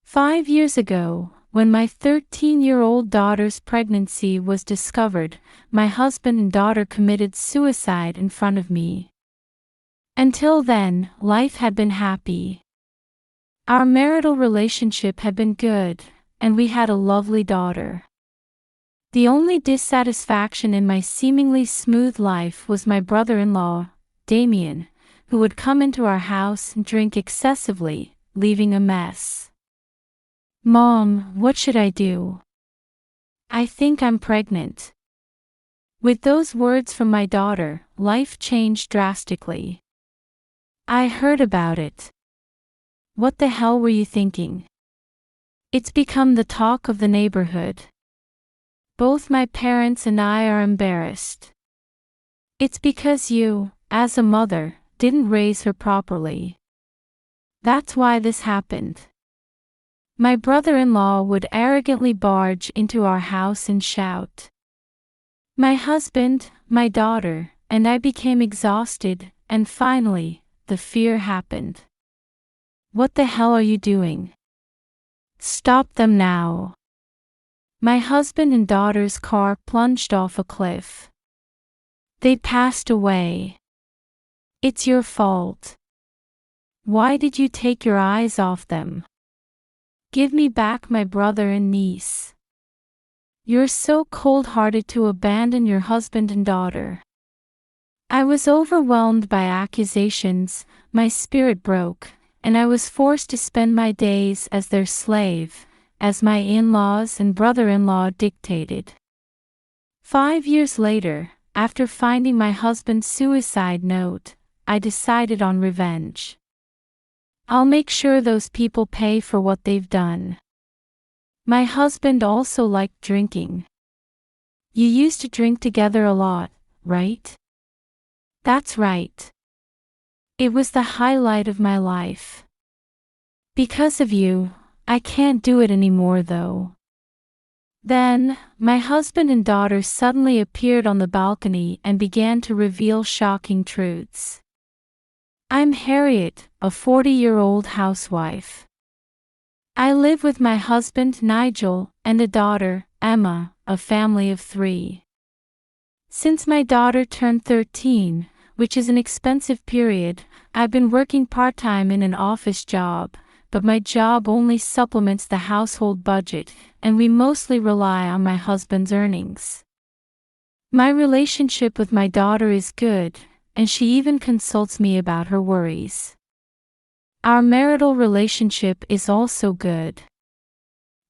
5 years ago, when my 13-year-old daughter's pregnancy was discovered, my husband and daughter committed suicide in front of me. Until then, life had been happy. Our marital relationship had been good, and we had a lovely daughter. The only dissatisfaction in my seemingly smooth life was my brother-in-law, Damien, who would come into our house and drink excessively, leaving a mess. "Mom, what should I do? I think I'm pregnant." With those words from my daughter, life changed drastically. "I heard about it. What the hell were you thinking?" It's become the talk of the neighborhood. Both my parents and I are embarrassed. It's because you, as a mother, didn't raise her properly. That's why this happened. My brother-in-law would arrogantly barge into our house and shout. My husband, my daughter, and I became exhausted, and finally, the fear happened. "What the hell are you doing? Stop them now." My husband and daughter's car plunged off a cliff. They passed away. It's your fault. Why did you take your eyes off them? Give me back my brother and niece. You're so cold-hearted to abandon your husband and daughter. I was overwhelmed by accusations, my spirit broke, and I was forced to spend my days as their slave, as my in-laws and brother-in-law dictated. 5 years later, after finding my husband's suicide note, I decided on revenge. I'll make sure those people pay for what they've done. My husband also liked drinking. You used to drink together a lot, right? That's right. It was the highlight of my life. Because of you, I can't do it anymore though. Then, my husband and daughter suddenly appeared on the balcony and began to reveal shocking truths. I'm Harriet, a 40-year-old housewife. I live with my husband Nigel and a daughter, Emma, a family of 3. Since my daughter turned 13, which is an expensive period, I've been working part-time in an office job, but my job only supplements the household budget, and we mostly rely on my husband's earnings. My relationship with my daughter is good, and she even consults me about her worries. Our marital relationship is also good.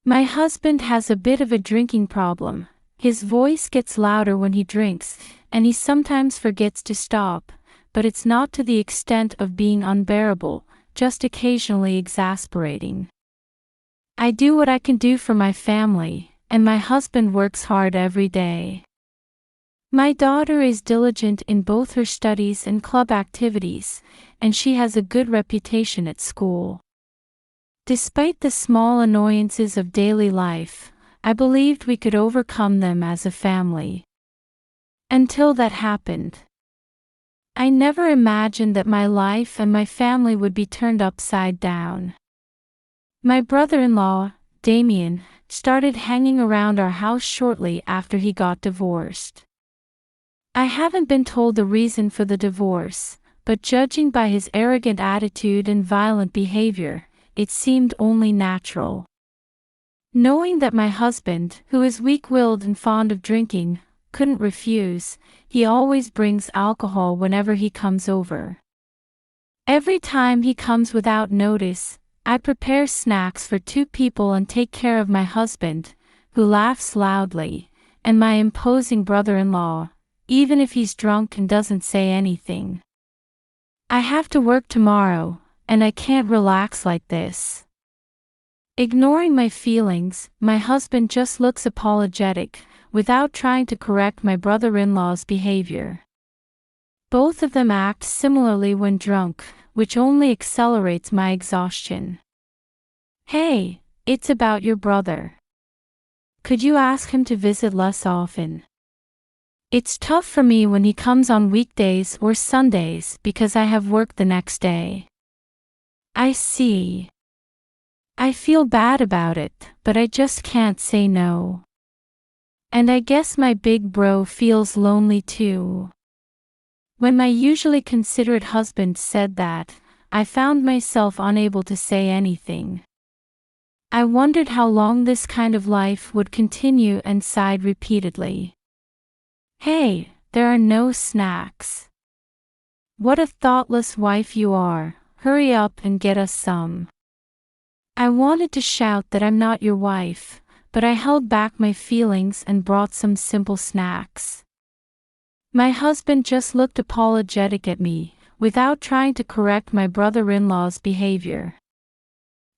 My husband has a bit of a drinking problem. His voice gets louder when he drinks, and he sometimes forgets to stop, but it's not to the extent of being unbearable, just occasionally exasperating. I do what I can do for my family, and my husband works hard every day. My daughter is diligent in both her studies and club activities, and she has a good reputation at school. Despite the small annoyances of daily life, I believed we could overcome them as a family. Until that happened. I never imagined that my life and my family would be turned upside down. My brother-in-law, Damien, started hanging around our house shortly after he got divorced. I haven't been told the reason for the divorce, but judging by his arrogant attitude and violent behavior, it seemed only natural. Knowing that my husband, who is weak-willed and fond of drinking, couldn't refuse, he always brings alcohol whenever he comes over. Every time he comes without notice, I prepare snacks for 2 people and take care of my husband, who laughs loudly, and my imposing brother-in-law, even if he's drunk and doesn't say anything. I have to work tomorrow, and I can't relax like this. Ignoring my feelings, my husband just looks apologetic, without trying to correct my brother-in-law's behavior. Both of them act similarly when drunk, which only accelerates my exhaustion. Hey, it's about your brother. Could you ask him to visit less often? It's tough for me when he comes on weekdays or Sundays because I have work the next day. I see. I feel bad about it, but I just can't say no. And I guess my big bro feels lonely too. When my usually considerate husband said that, I found myself unable to say anything. I wondered how long this kind of life would continue and sighed repeatedly. Hey, there are no snacks. What a thoughtless wife you are, hurry up and get us some. I wanted to shout that I'm not your wife, but I held back my feelings and brought some simple snacks. My husband just looked apologetic at me, without trying to correct my brother-in-law's behavior.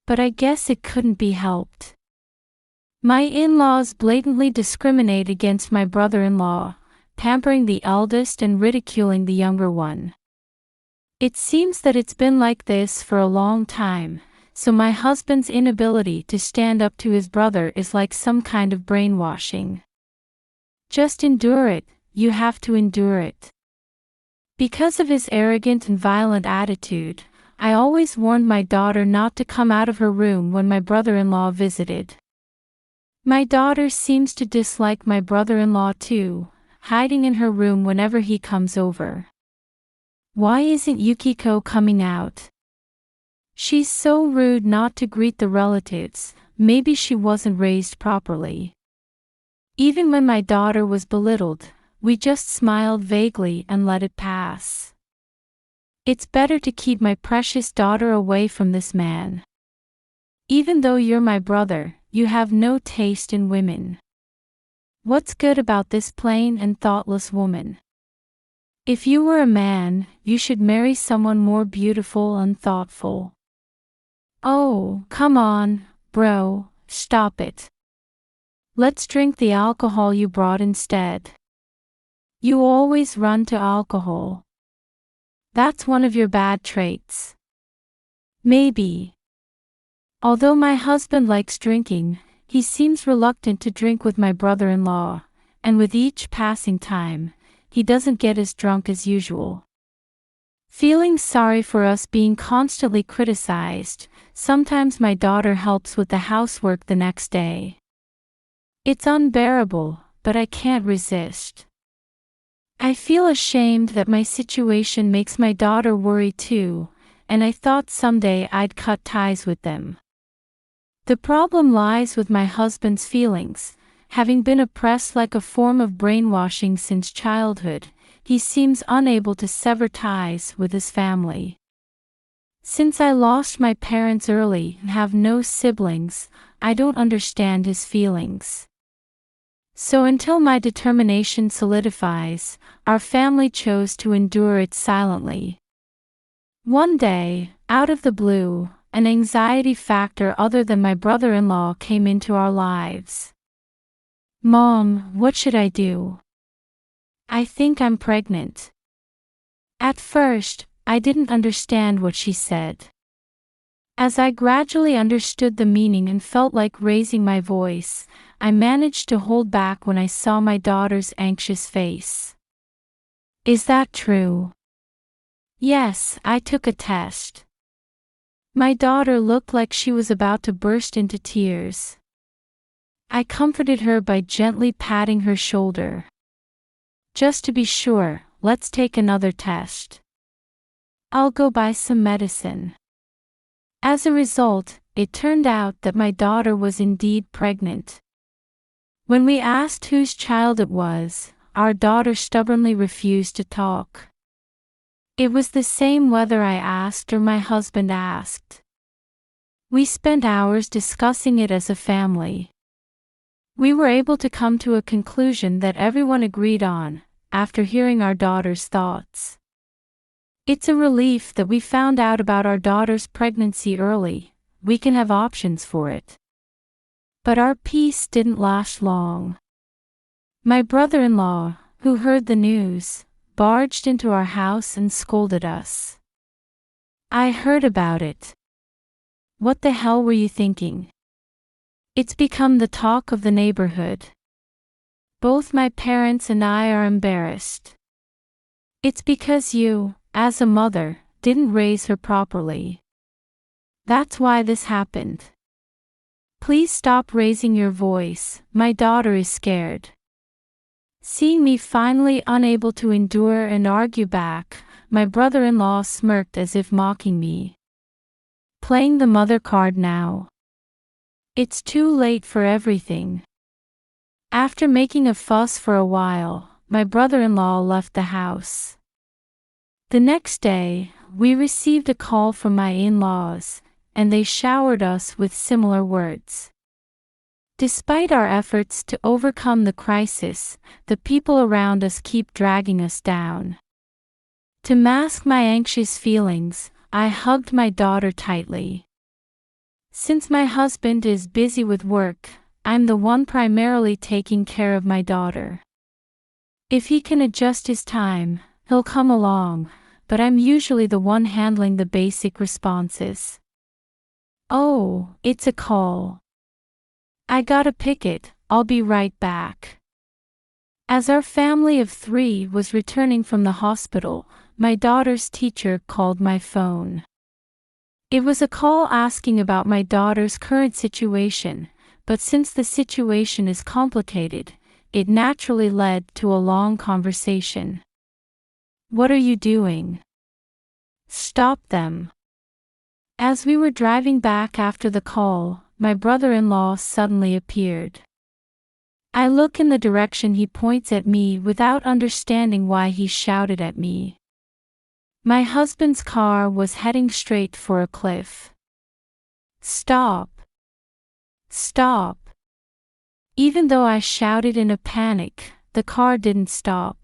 But I guess it couldn't be helped. My in-laws blatantly discriminate against my brother-in-law, pampering the eldest and ridiculing the younger one. It seems that it's been like this for a long time, so my husband's inability to stand up to his brother is like some kind of brainwashing. Just endure it, you have to endure it. Because of his arrogant and violent attitude, I always warned my daughter not to come out of her room when my brother-in-law visited. My daughter seems to dislike my brother-in-law too, hiding in her room whenever he comes over. Why isn't Yukiko coming out? She's so rude not to greet the relatives, maybe she wasn't raised properly. Even when my daughter was belittled, we just smiled vaguely and let it pass. It's better to keep my precious daughter away from this man. Even though you're my brother, you have no taste in women. What's good about this plain and thoughtless woman? If you were a man, you should marry someone more beautiful and thoughtful. Oh, come on, bro, stop it. Let's drink the alcohol you brought instead. You always run to alcohol. That's one of your bad traits. Maybe. Although my husband likes drinking, he seems reluctant to drink with my brother-in-law, and with each passing time, he doesn't get as drunk as usual. Feeling sorry for us being constantly criticized, sometimes my daughter helps with the housework the next day. It's unbearable, but I can't resist. I feel ashamed that my situation makes my daughter worry too, and I thought someday I'd cut ties with them. The problem lies with my husband's feelings. Having been oppressed like a form of brainwashing since childhood, he seems unable to sever ties with his family. Since I lost my parents early and have no siblings, I don't understand his feelings. So until my determination solidifies, our family chose to endure it silently. One day, out of the blue, an anxiety factor other than my brother-in-law came into our lives. Mom, what should I do? I think I'm pregnant. At first, I didn't understand what she said. As I gradually understood the meaning and felt like raising my voice, I managed to hold back when I saw my daughter's anxious face. Is that true? Yes, I took a test. My daughter looked like she was about to burst into tears. I comforted her by gently patting her shoulder. Just to be sure, let's take another test. I'll go buy some medicine. As a result, it turned out that my daughter was indeed pregnant. When we asked whose child it was, our daughter stubbornly refused to talk. It was the same whether I asked or my husband asked. We spent hours discussing it as a family. We were able to come to a conclusion that everyone agreed on, after hearing our daughter's thoughts. It's a relief that we found out about our daughter's pregnancy early. We can have options for it. But our peace didn't last long. My brother-in-law, who heard the news, barged into our house and scolded us. I heard about it. What the hell were you thinking? It's become the talk of the neighborhood. Both my parents and I are embarrassed. It's because you, as a mother, didn't raise her properly. That's why this happened. Please stop raising your voice, my daughter is scared. Seeing me finally unable to endure and argue back, my brother-in-law smirked as if mocking me. Playing the mother card now. It's too late for everything. After making a fuss for a while, my brother-in-law left the house. The next day, we received a call from my in-laws, and they showered us with similar words. Despite our efforts to overcome the crisis, the people around us keep dragging us down. To mask my anxious feelings, I hugged my daughter tightly. Since my husband is busy with work, I'm the one primarily taking care of my daughter. If he can adjust his time, he'll come along, but I'm usually the one handling the basic responses. Oh, it's a call. I gotta pick it, I'll be right back. As our family of 3 was returning from the hospital, my daughter's teacher called my phone. It was a call asking about my daughter's current situation, but since the situation is complicated, it naturally led to a long conversation. What are you doing? Stop them. As we were driving back after the call, my brother-in-law suddenly appeared. I look in the direction he points at me without understanding why he shouted at me. My husband's car was heading straight for a cliff. Stop! Stop! Even though I shouted in a panic, the car didn't stop.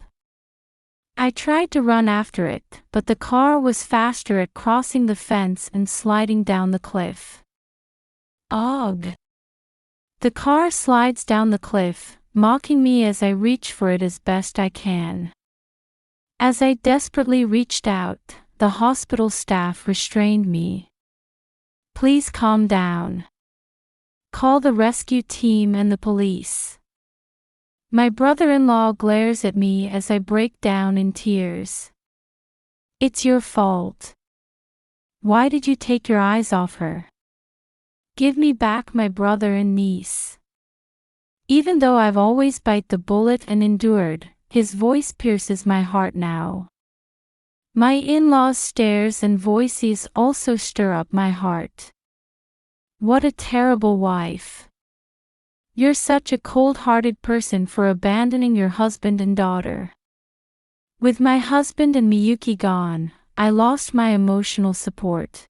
I tried to run after it, but the car was faster at crossing the fence and sliding down the cliff. Ugh! The car slides down the cliff, mocking me as I reach for it as best I can. As I desperately reached out, the hospital staff restrained me. Please calm down. Call the rescue team and the police. My brother-in-law glares at me as I break down in tears. It's your fault. Why did you take your eyes off her? Give me back my brother and niece. Even though I've always bite the bullet and endured, his voice pierces my heart now. My in-laws' stares and voices also stir up my heart. What a terrible wife. You're such a cold-hearted person for abandoning your husband and daughter. With my husband and Miyuki gone, I lost my emotional support.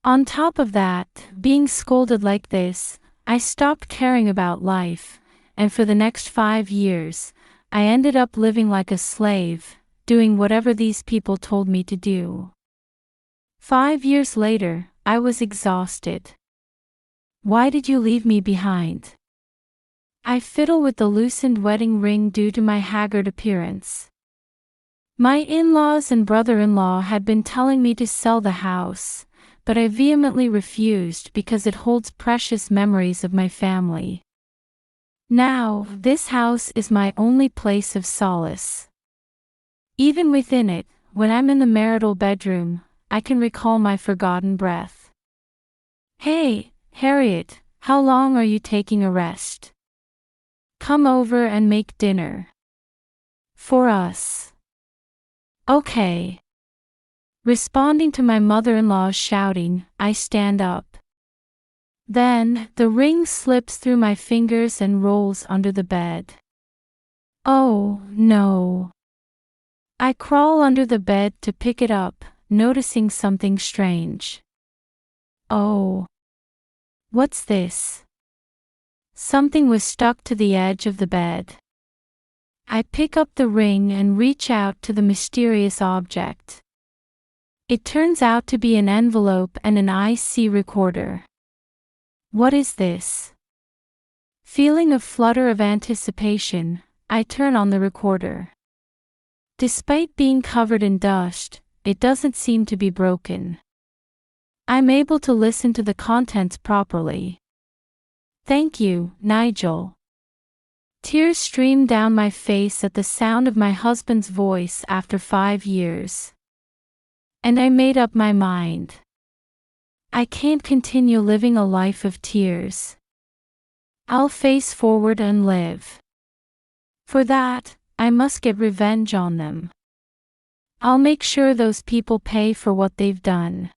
On top of that, being scolded like this, I stopped caring about life, and for the next 5 years, I ended up living like a slave, doing whatever these people told me to do. 5 years later, I was exhausted. Why did you leave me behind? I fiddle with the loosened wedding ring due to my haggard appearance. My in-laws and brother-in-law had been telling me to sell the house, but I vehemently refused because it holds precious memories of my family. Now, this house is my only place of solace. Even within it, when I'm in the marital bedroom, I can recall my forgotten breath. Hey, Harriet, how long are you taking a rest? Come over and make dinner. For us. Okay. Responding to my mother-in-law's shouting, I stand up. Then, the ring slips through my fingers and rolls under the bed. Oh, no. I crawl under the bed to pick it up, noticing something strange. Oh. What's this? Something was stuck to the edge of the bed. I pick up the ring and reach out to the mysterious object. It turns out to be an envelope and an IC recorder. What is this? Feeling a flutter of anticipation, I turn on the recorder. Despite being covered in dust, it doesn't seem to be broken. I'm able to listen to the contents properly. Thank you, Nigel. Tears stream down my face at the sound of my husband's voice after 5 years. And I made up my mind. I can't continue living a life of tears. I'll face forward and live. For that, I must get revenge on them. I'll make sure those people pay for what they've done.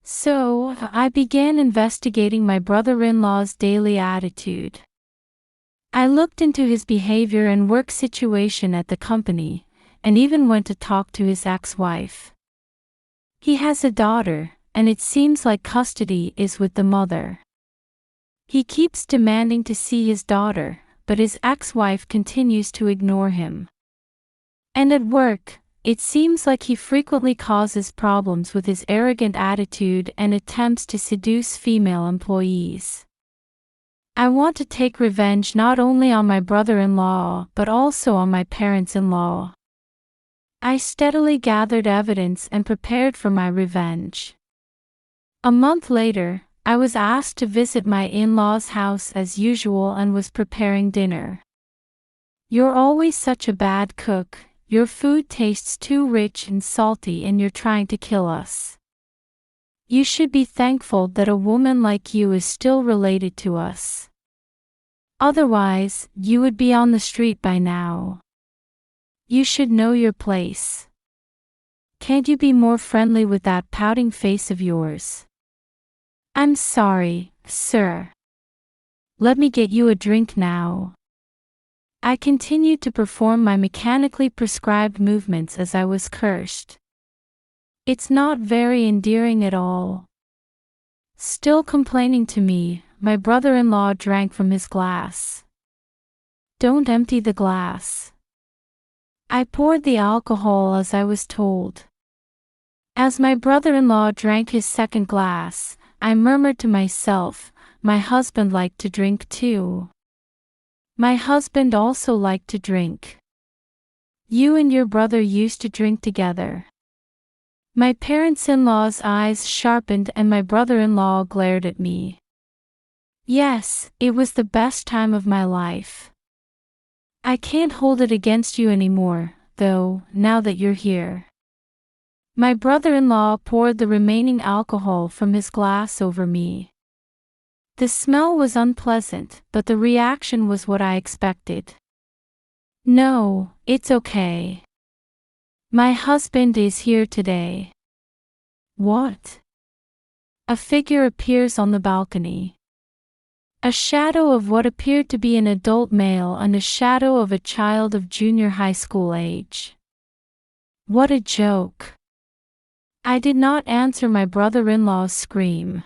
So, I began investigating my brother-in-law's daily attitude. I looked into his behavior and work situation at the company, and even went to talk to his ex-wife. He has a daughter, and it seems like custody is with the mother. He keeps demanding to see his daughter, but his ex-wife continues to ignore him. And at work, it seems like he frequently causes problems with his arrogant attitude and attempts to seduce female employees. I want to take revenge not only on my brother-in-law but also on my parents-in-law. I steadily gathered evidence and prepared for my revenge. A month later, I was asked to visit my in-laws' house as usual and was preparing dinner. "You're always such a bad cook. Your food tastes too rich and salty and you're trying to kill us. You should be thankful that a woman like you is still related to us. Otherwise, you would be on the street by now. You should know your place. Can't you be more friendly with that pouting face of yours?" "I'm sorry, sir. Let me get you a drink now." I continued to perform my mechanically prescribed movements as I was cursed. It's not very endearing at all. Still complaining to me, my brother-in-law drank from his glass. "Don't empty the glass." I poured the alcohol as I was told. As my brother-in-law drank his second glass, I murmured to myself, my husband liked to drink too. My husband also liked to drink. You and your brother used to drink together. My parents-in-law's eyes sharpened and my brother-in-law glared at me. Yes, it was the best time of my life. I can't hold it against you anymore, though, now that you're here. My brother-in-law poured the remaining alcohol from his glass over me. The smell was unpleasant, but the reaction was what I expected. "No, it's okay. My husband is here today." "What?" A figure appears on the balcony. A shadow of what appeared to be an adult male and a shadow of a child of junior high school age. What a joke. I did not answer my brother-in-law's scream.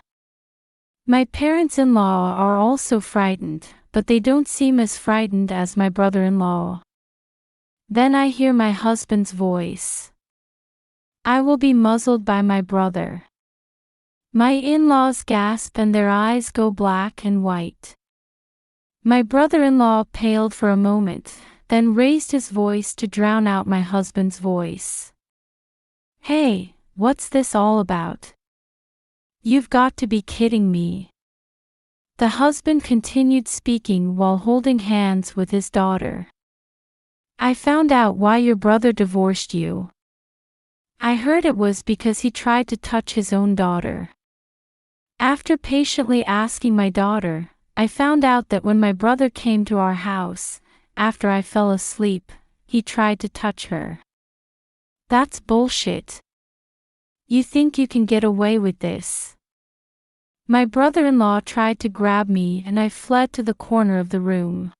My parents-in-law are also frightened, but they don't seem as frightened as my brother-in-law. Then I hear my husband's voice. I will be muzzled by my brother. My in-laws gasp and their eyes go black and white. My brother-in-law paled for a moment, then raised his voice to drown out my husband's voice. "Hey, what's this all about? You've got to be kidding me." The husband continued speaking while holding hands with his daughter. "I found out why your brother divorced you. I heard it was because he tried to touch his own daughter. After patiently asking my daughter, I found out that when my brother came to our house, after I fell asleep, he tried to touch her. That's bullshit. You think you can get away with this?" My brother-in-law tried to grab me and I fled to the corner of the room.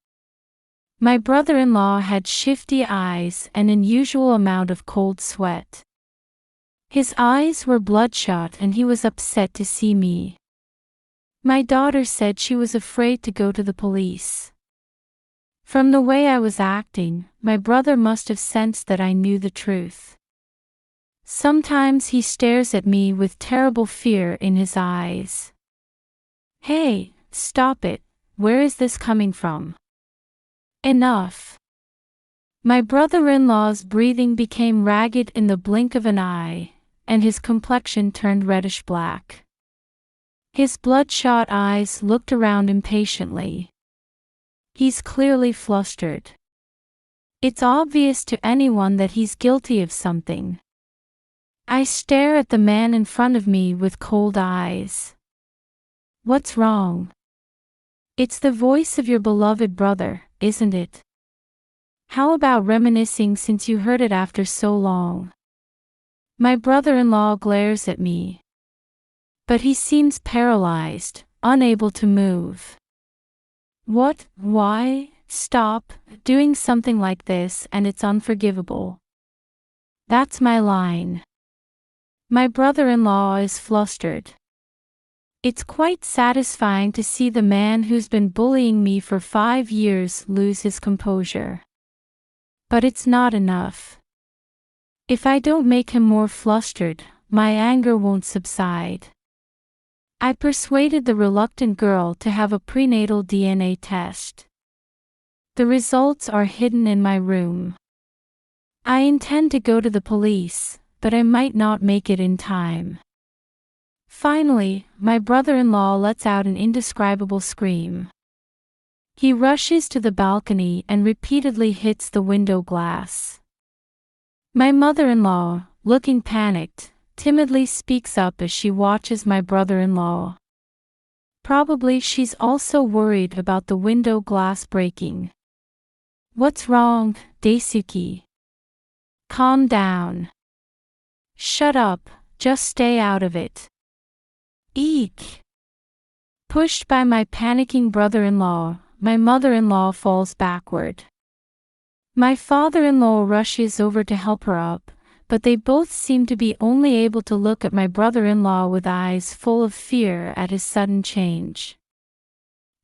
My brother-in-law had shifty eyes and an unusual amount of cold sweat. His eyes were bloodshot and he was upset to see me. My daughter said she was afraid to go to the police. From the way I was acting, my brother must have sensed that I knew the truth. Sometimes he stares at me with terrible fear in his eyes. "Hey, stop it, where is this coming from? Enough." My brother-in-law's breathing became ragged in the blink of an eye, and his complexion turned reddish black. His bloodshot eyes looked around impatiently. He's clearly flustered. It's obvious to anyone that he's guilty of something. I stare at the man in front of me with cold eyes. What's wrong? It's the voice of your beloved brother, isn't it? How about reminiscing since you heard it after so long? My brother-in-law glares at me. But he seems paralyzed, unable to move. What? Why? Stop doing something like this and it's unforgivable. That's my line. My brother-in-law is flustered. It's quite satisfying to see the man who's been bullying me for 5 years lose his composure. But it's not enough. If I don't make him more flustered, my anger won't subside. I persuaded the reluctant girl to have a prenatal DNA test. The results are hidden in my room. I intend to go to the police, but I might not make it in time. Finally, my brother-in-law lets out an indescribable scream. He rushes to the balcony and repeatedly hits the window glass. My mother-in-law, looking panicked, timidly speaks up as she watches my brother-in-law. Probably she's also worried about the window glass breaking. What's wrong, Daisuke? Calm down. Shut up, just stay out of it. Eek! Pushed by my panicking brother-in-law, my mother-in-law falls backward. My father-in-law rushes over to help her up, but they both seem to be only able to look at my brother-in-law with eyes full of fear at his sudden change.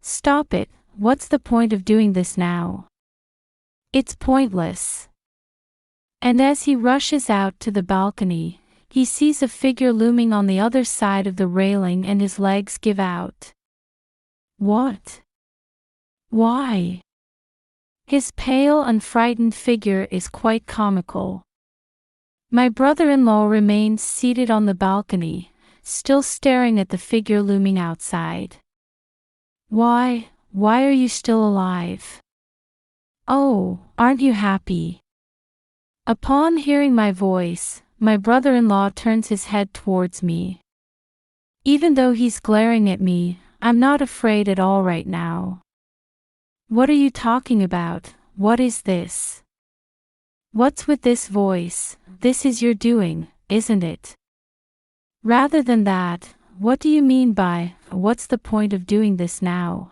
Stop it, what's the point of doing this now? It's pointless. And as he rushes out to the balcony, he sees a figure looming on the other side of the railing and his legs give out. What? Why? His pale and frightened figure is quite comical. My brother-in-law remains seated on the balcony, still staring at the figure looming outside. Why are you still alive? Oh, aren't you happy? Upon hearing my voice, my brother-in-law turns his head towards me. Even though he's glaring at me, I'm not afraid at all right now. What are you talking about? What is this? What's with this voice? This is your doing, isn't it? Rather than that, what do you mean by, what's the point of doing this now?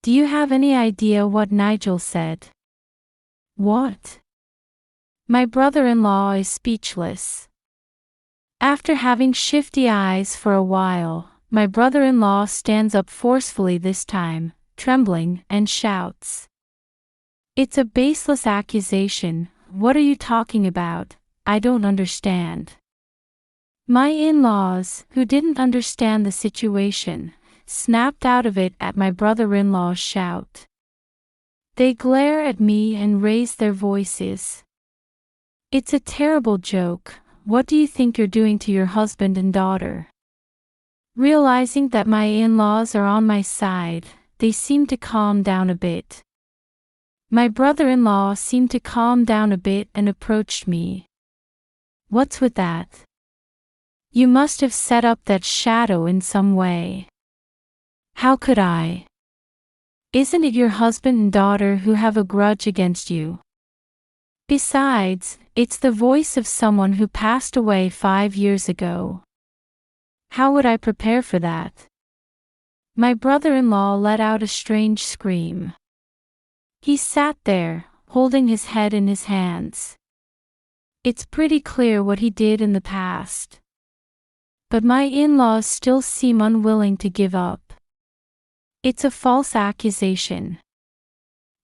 Do you have any idea what Nigel said? What? My brother-in-law is speechless. After having shifty eyes for a while, my brother-in-law stands up forcefully this time, trembling, and shouts. It's a baseless accusation. What are you talking about? I don't understand. My in-laws, who didn't understand the situation, snapped out of it at my brother-in-law's shout. They glare at me and raise their voices. It's a terrible joke. What do you think you're doing to your husband and daughter? Realizing that my in-laws are on my side, they seem to calm down a bit. My brother-in-law seemed to calm down a bit and approached me. What's with that? You must have set up that shadow in some way. How could I? Isn't it your husband and daughter who have a grudge against you? Besides, it's the voice of someone who passed away 5 years ago. How would I prepare for that? My brother-in-law let out a strange scream. He sat there, holding his head in his hands. It's pretty clear what he did in the past. But my in-laws still seem unwilling to give up. It's a false accusation.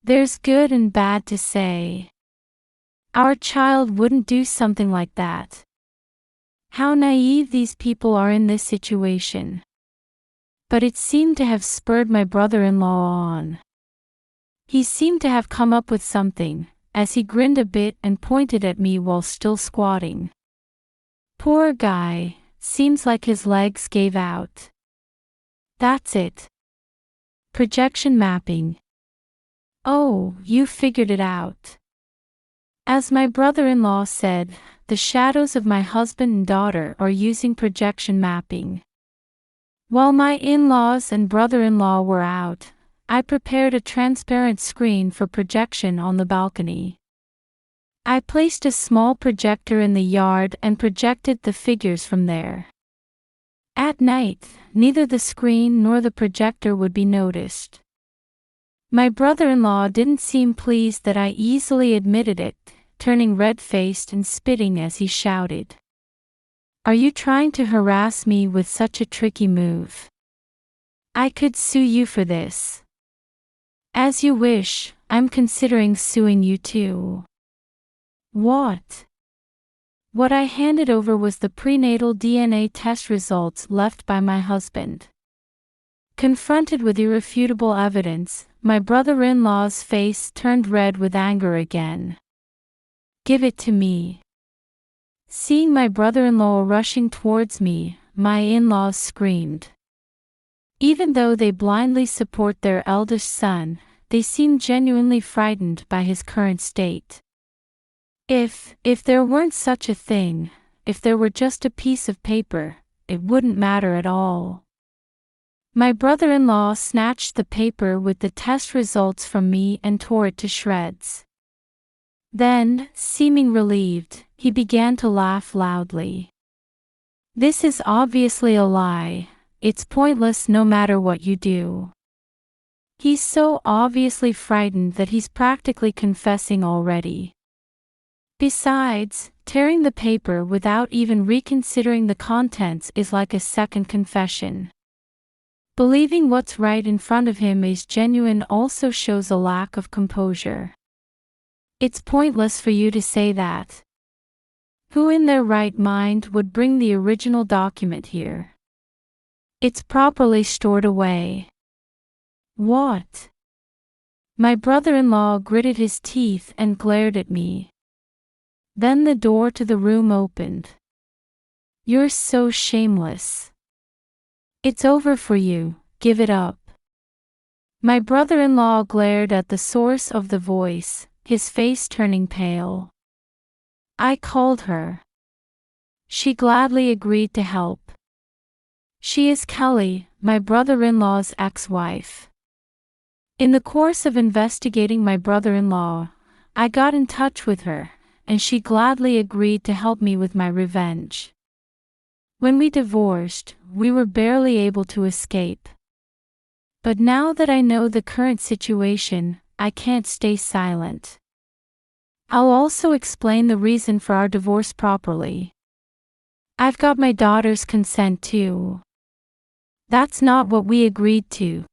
There's good and bad to say. Our child wouldn't do something like that. How naive these people are in this situation. But it seemed to have spurred my brother-in-law on. He seemed to have come up with something, as he grinned a bit and pointed at me while still squatting. Poor guy, seems like his legs gave out. That's it. Projection mapping. Oh, you figured it out. As my brother-in-law said, the shadows of my husband and daughter are using projection mapping. While my in-laws and brother-in-law were out, I prepared a transparent screen for projection on the balcony. I placed a small projector in the yard and projected the figures from there. At night, neither the screen nor the projector would be noticed. My brother-in-law didn't seem pleased that I easily admitted it, turning red-faced and spitting as he shouted, "Are you trying to harass me with such a tricky move? I could sue you for this." "As you wish, I'm considering suing you too." "What?" What I handed over was the prenatal DNA test results left by my husband. Confronted with irrefutable evidence, my brother-in-law's face turned red with anger again. "Give it to me." Seeing my brother-in-law rushing towards me, my in-laws screamed. Even though they blindly support their eldest son, they seemed genuinely frightened by his current state. If there weren't such a thing, if there were just a piece of paper, it wouldn't matter at all. My brother-in-law snatched the paper with the test results from me and tore it to shreds. Then, seeming relieved, he began to laugh loudly. "This is obviously a lie. It's pointless no matter what you do." He's so obviously frightened that he's practically confessing already. Besides, tearing the paper without even reconsidering the contents is like a second confession. Believing what's right in front of him is genuine also shows a lack of composure. It's pointless for you to say that. Who in their right mind would bring the original document here? It's properly stored away. What? My brother-in-law gritted his teeth and glared at me. Then the door to the room opened. "You're so shameless. It's over for you, give it up." My brother-in-law glared at the source of the voice, his face turning pale. I called her. She gladly agreed to help. She is Kelly, my brother-in-law's ex-wife. In the course of investigating my brother-in-law, I got in touch with her, and she gladly agreed to help me with my revenge. When we divorced, we were barely able to escape. But now that I know the current situation, I can't stay silent. I'll also explain the reason for our divorce properly. I've got my daughter's consent too. That's not what we agreed to.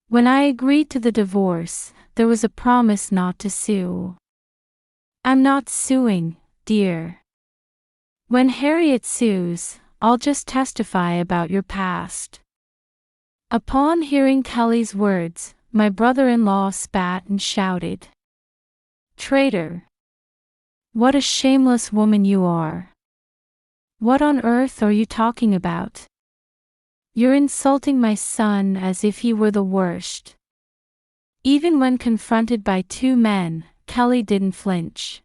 When I agreed to the divorce, there was a promise not to sue. I'm not suing, dear. When Harriet sues, I'll just testify about your past. Upon hearing Kelly's words, my brother-in-law spat and shouted, "Traitor! What a shameless woman you are! What on earth are you talking about? You're insulting my son as if he were the worst." Even when confronted by two men, Kelly didn't flinch.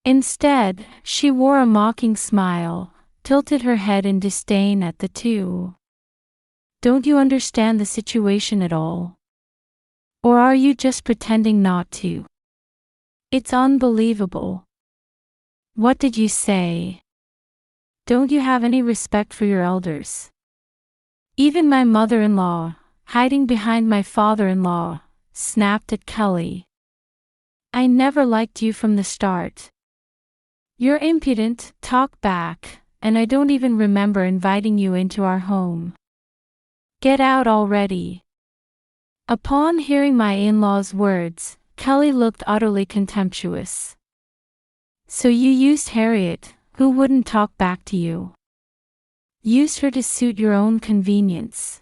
Instead, she wore a mocking smile, tilted her head in disdain at the two. "Don't you understand the situation at all? Or are you just pretending not to? It's unbelievable. What did you say? Don't you have any respect for your elders?" Even my mother-in-law, hiding behind my father-in-law, snapped at Kelly. "I never liked you from the start. You're impudent, talk back, and I don't even remember inviting you into our home. Get out already." Upon hearing my in-laws' words, Kelly looked utterly contemptuous. "So you used Harriet, who wouldn't talk back to you. Used her to suit your own convenience.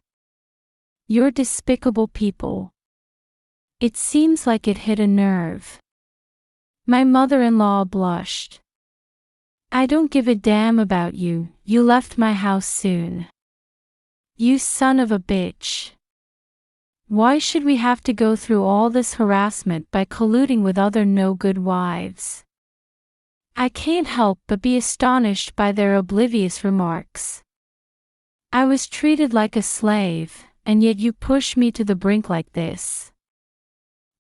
You're despicable people." It seems like it hit a nerve. My mother-in-law blushed. "I don't give a damn about you, you left my house soon. You son of a bitch. Why should we have to go through all this harassment by colluding with other no-good wives? I can't help but be astonished by their oblivious remarks. I was treated like a slave, and yet you push me to the brink like this.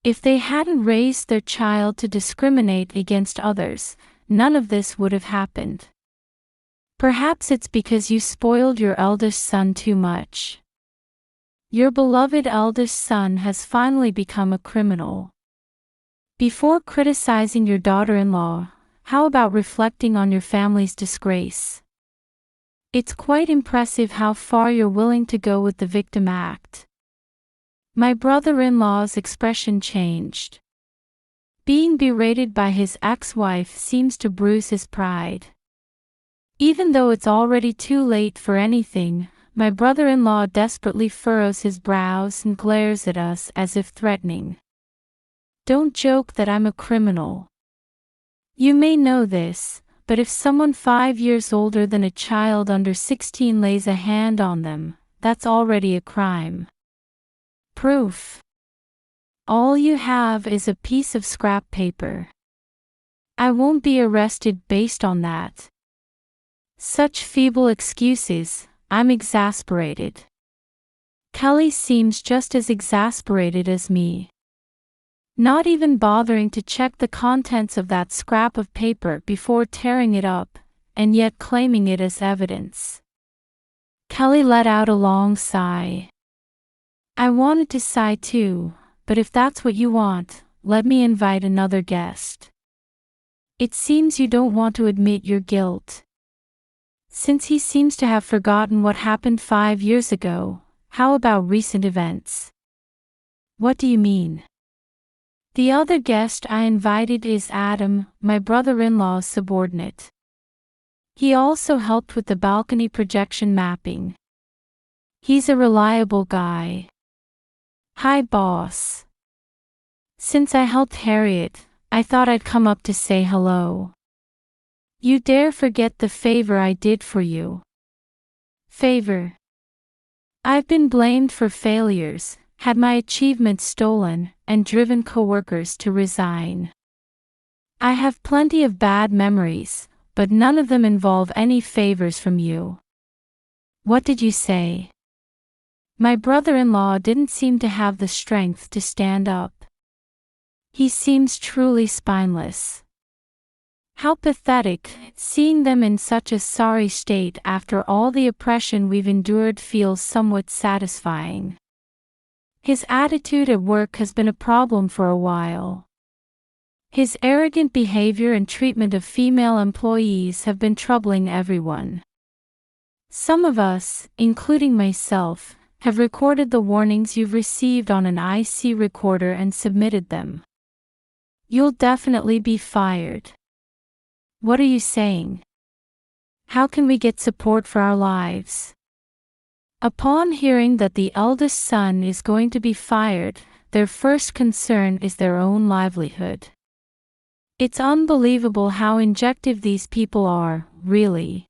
If they hadn't raised their child to discriminate against others, none of this would have happened. Perhaps it's because you spoiled your eldest son too much. Your beloved eldest son has finally become a criminal. Before criticizing your daughter-in-law, how about reflecting on your family's disgrace? It's quite impressive how far you're willing to go with the victim act. My brother-in-law's expression changed. Being berated by his ex-wife seems to bruise his pride. Even though it's already too late for anything, my brother-in-law desperately furrows his brows and glares at us as if threatening. Don't joke that I'm a criminal. You may know this, but if someone 5 years older than a child under 16 lays a hand on them, that's already a crime. Proof. All you have is a piece of scrap paper. I won't be arrested based on that. Such feeble excuses, I'm exasperated. Kelly seems just as exasperated as me. Not even bothering to check the contents of that scrap of paper before tearing it up, and yet claiming it as evidence. Kelly let out a long sigh. I wanted to sigh too, but if that's what you want, let me invite another guest. It seems you don't want to admit your guilt. Since he seems to have forgotten what happened 5 years ago, how about recent events? What do you mean? The other guest I invited is Adam, my brother-in-law's subordinate. He also helped with the balcony projection mapping. He's a reliable guy. Hi, boss. Since I helped Harriet, I thought I'd come up to say hello. You dare forget the favor I did for you. Favor. I've been blamed for failures, had my achievements stolen, and driven coworkers to resign. I have plenty of bad memories, but none of them involve any favors from you. What did you say? My brother-in-law didn't seem to have the strength to stand up. He seems truly spineless. How pathetic, seeing them in such a sorry state after all the oppression we've endured feels somewhat satisfying. His attitude at work has been a problem for a while. His arrogant behavior and treatment of female employees have been troubling everyone. Some of us, including myself, have recorded the warnings you've received on an IC recorder and submitted them. You'll definitely be fired. What are you saying? How can we get support for our lives? Upon hearing that the eldest son is going to be fired, their first concern is their own livelihood. It's unbelievable how injective these people are, really.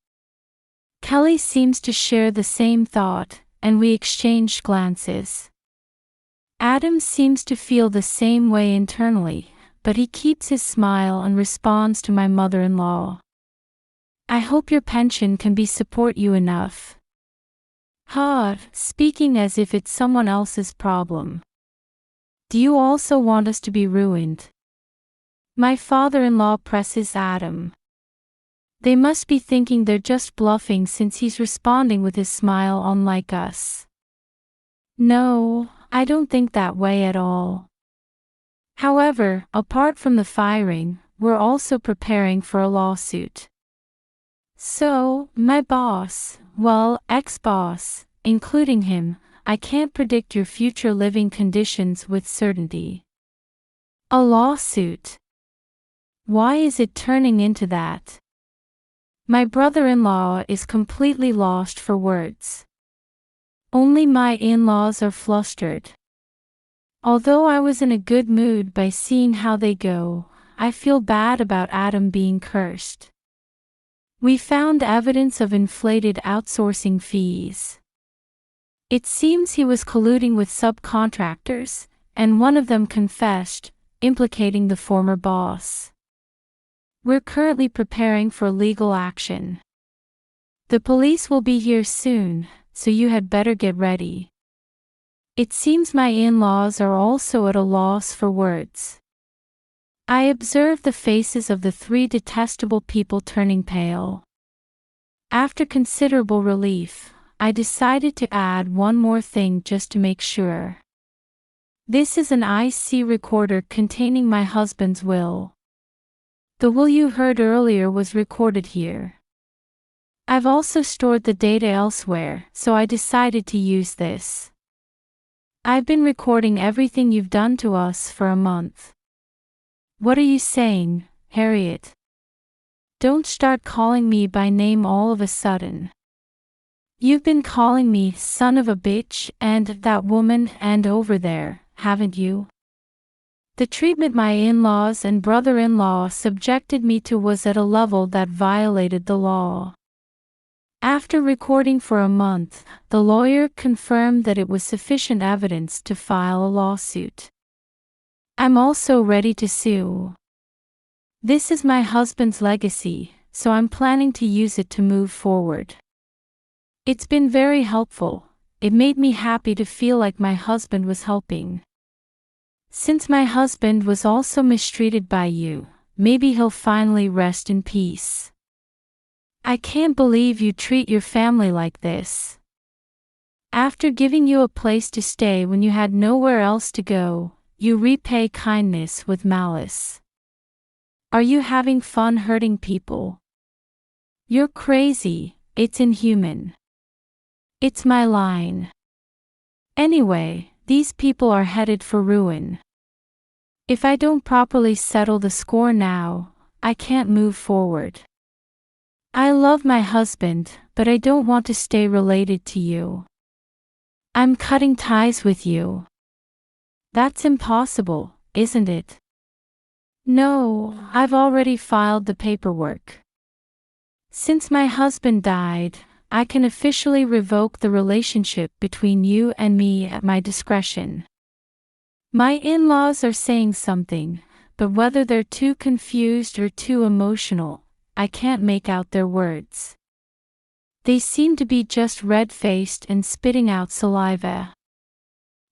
Kelly seems to share the same thought, and we exchanged glances. Adam seems to feel the same way internally, but he keeps his smile and responds to my mother-in-law. I hope your pension can support you enough. Speaking as if it's someone else's problem. Do you also want us to be ruined? My father-in-law presses Adam. They must be thinking they're just bluffing since he's responding with his smile unlike us. No, I don't think that way at all. However, apart from the firing, we're also preparing for a lawsuit. So, my boss, ex-boss, including him, I can't predict your future living conditions with certainty. A lawsuit. Why is it turning into that? My brother-in-law is completely lost for words. Only my in-laws are flustered. Although I was in a good mood by seeing how they go, I feel bad about Adam being cursed. We found evidence of inflated outsourcing fees. It seems he was colluding with subcontractors, and one of them confessed, implicating the former boss. We're currently preparing for legal action. The police will be here soon, so you had better get ready. It seems my in-laws are also at a loss for words. I observed the faces of the three detestable people turning pale. After considerable relief, I decided to add one more thing just to make sure. This is an IC recorder containing my husband's will. The will you heard earlier was recorded here. I've also stored the data elsewhere, so I decided to use this. I've been recording everything you've done to us for a month. What are you saying, Harriet? Don't start calling me by name all of a sudden. You've been calling me son of a bitch and that woman and over there, haven't you? The treatment my in-laws and brother-in-law subjected me to was at a level that violated the law. After recording for a month, the lawyer confirmed that it was sufficient evidence to file a lawsuit. I'm also ready to sue. This is my husband's legacy, so I'm planning to use it to move forward. It's been very helpful. It made me happy to feel like my husband was helping. Since my husband was also mistreated by you, maybe he'll finally rest in peace. I can't believe you treat your family like this. After giving you a place to stay when you had nowhere else to go, you repay kindness with malice. Are you having fun hurting people? You're crazy, it's inhuman. It's my line. Anyway, these people are headed for ruin. If I don't properly settle the score now, I can't move forward. I love my husband, but I don't want to stay related to you. I'm cutting ties with you. That's impossible, isn't it? No, I've already filed the paperwork. Since my husband died, I can officially revoke the relationship between you and me at my discretion. My in-laws are saying something, but whether they're too confused or too emotional, I can't make out their words. They seem to be just red-faced and spitting out saliva.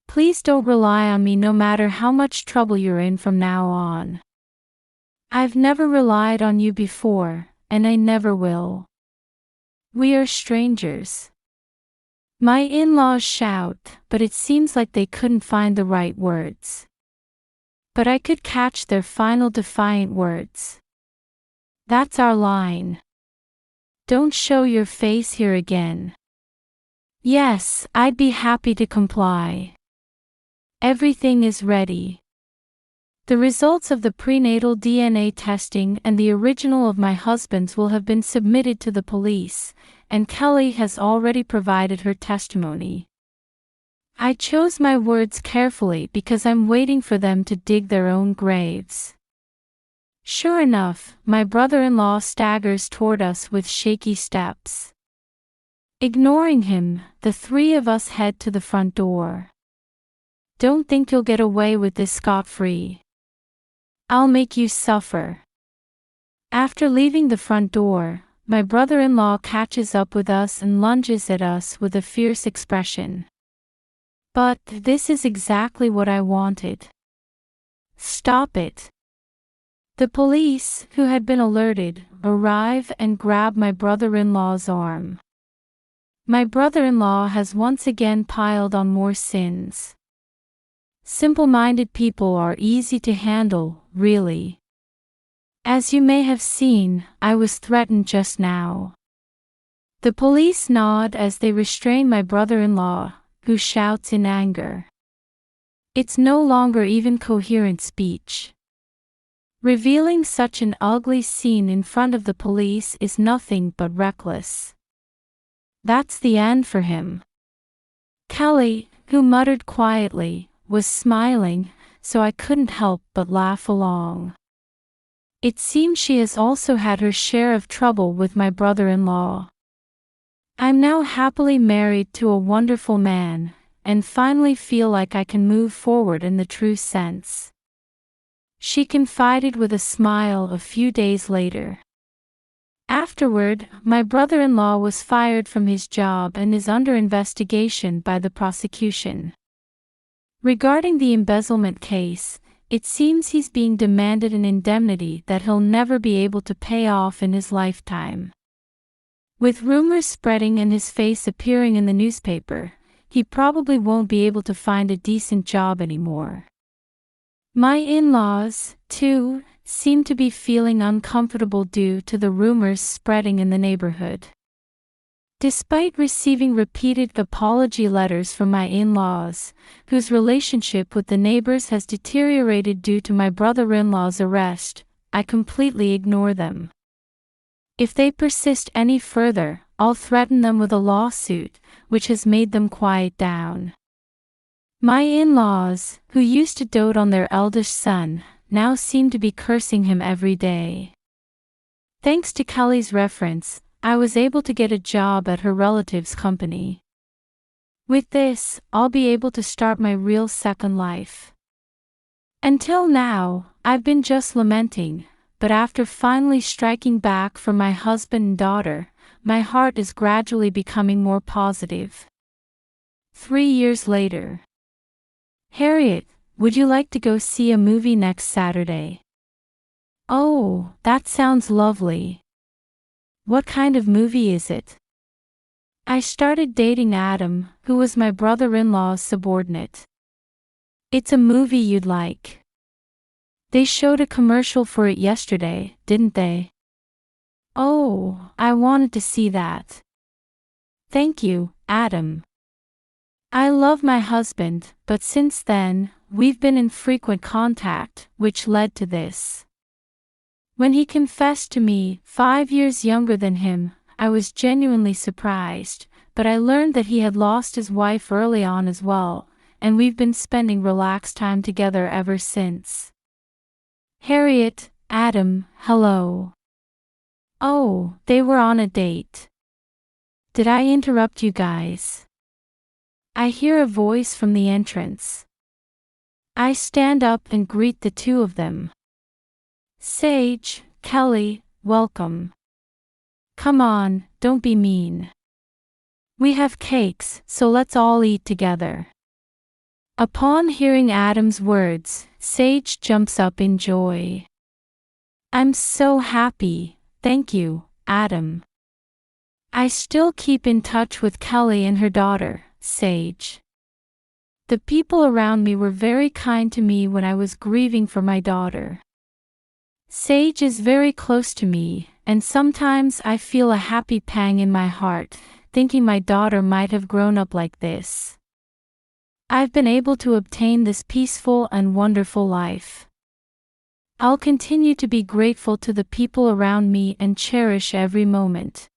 Please don't rely on me no matter how much trouble you're in from now on. I've never relied on you before, and I never will. We are strangers. My in-laws shout, but it seems like they couldn't find the right words. But I could catch their final defiant words. That's our line. Don't show your face here again. Yes, I'd be happy to comply. Everything is ready. The results of the prenatal DNA testing and the original of my husband's will have been submitted to the police, and Kelly has already provided her testimony. I chose my words carefully because I'm waiting for them to dig their own graves. Sure enough, my brother-in-law staggers toward us with shaky steps. Ignoring him, the three of us head to the front door. Don't think you'll get away with this scot-free. I'll make you suffer. After leaving the front door, my brother-in-law catches up with us and lunges at us with a fierce expression. But this is exactly what I wanted. Stop it. The police, who had been alerted, arrive and grab my brother-in-law's arm. My brother-in-law has once again piled on more sins. Simple-minded people are easy to handle, really. As you may have seen, I was threatened just now. The police nod as they restrain my brother-in-law, who shouts in anger. It's no longer even coherent speech. Revealing such an ugly scene in front of the police is nothing but reckless. That's the end for him. Kelly, who muttered quietly, was smiling, so I couldn't help but laugh along. It seems she has also had her share of trouble with my brother-in-law. I'm now happily married to a wonderful man, and finally feel like I can move forward in the true sense. she confided with a smile a few days later. Afterward, my brother-in-law was fired from his job and is under investigation by the prosecution. Regarding the embezzlement case, it seems he's being demanded an indemnity that he'll never be able to pay off in his lifetime. With rumors spreading and his face appearing in the newspaper, he probably won't be able to find a decent job anymore. My in-laws, too, seem to be feeling uncomfortable due to the rumors spreading in the neighborhood. Despite receiving repeated apology letters from my in-laws, whose relationship with the neighbors has deteriorated due to my brother-in-law's arrest, I completely ignore them. If they persist any further, I'll threaten them with a lawsuit, which has made them quiet down. My in-laws, who used to dote on their eldest son, now seem to be cursing him every day. Thanks to Kelly's reference, I was able to get a job at her relative's company. With this, I'll be able to start my real second life. Until now, I've been just lamenting, but after finally striking back for my husband and daughter, my heart is gradually becoming more positive. 3 years later. Harriet, would you like to go see a movie next Saturday? Oh, that sounds lovely. What kind of movie is it? I started dating Adam, who was my brother-in-law's subordinate. It's a movie you'd like. They showed a commercial for it yesterday, didn't they? Oh, I wanted to see that. Thank you, Adam. I love my husband, but since then, we've been in frequent contact, which led to this. When he confessed to me, 5 years younger than him, I was genuinely surprised, but I learned that he had lost his wife early on as well, and we've been spending relaxed time together ever since. Harriet, Adam, hello. Oh, they were on a date. Did I interrupt you guys? I hear a voice from the entrance. I stand up and greet the two of them. Sage, Kelly, welcome. Come on, don't be mean. We have cakes, so let's all eat together. Upon hearing Adam's words, Sage jumps up in joy. I'm so happy, thank you, Adam. I still keep in touch with Kelly and her daughter, Sage. The people around me were very kind to me when I was grieving for my daughter. Sage is very close to me, and sometimes I feel a happy pang in my heart, thinking my daughter might have grown up like this. I've been able to obtain this peaceful and wonderful life. I'll continue to be grateful to the people around me and cherish every moment.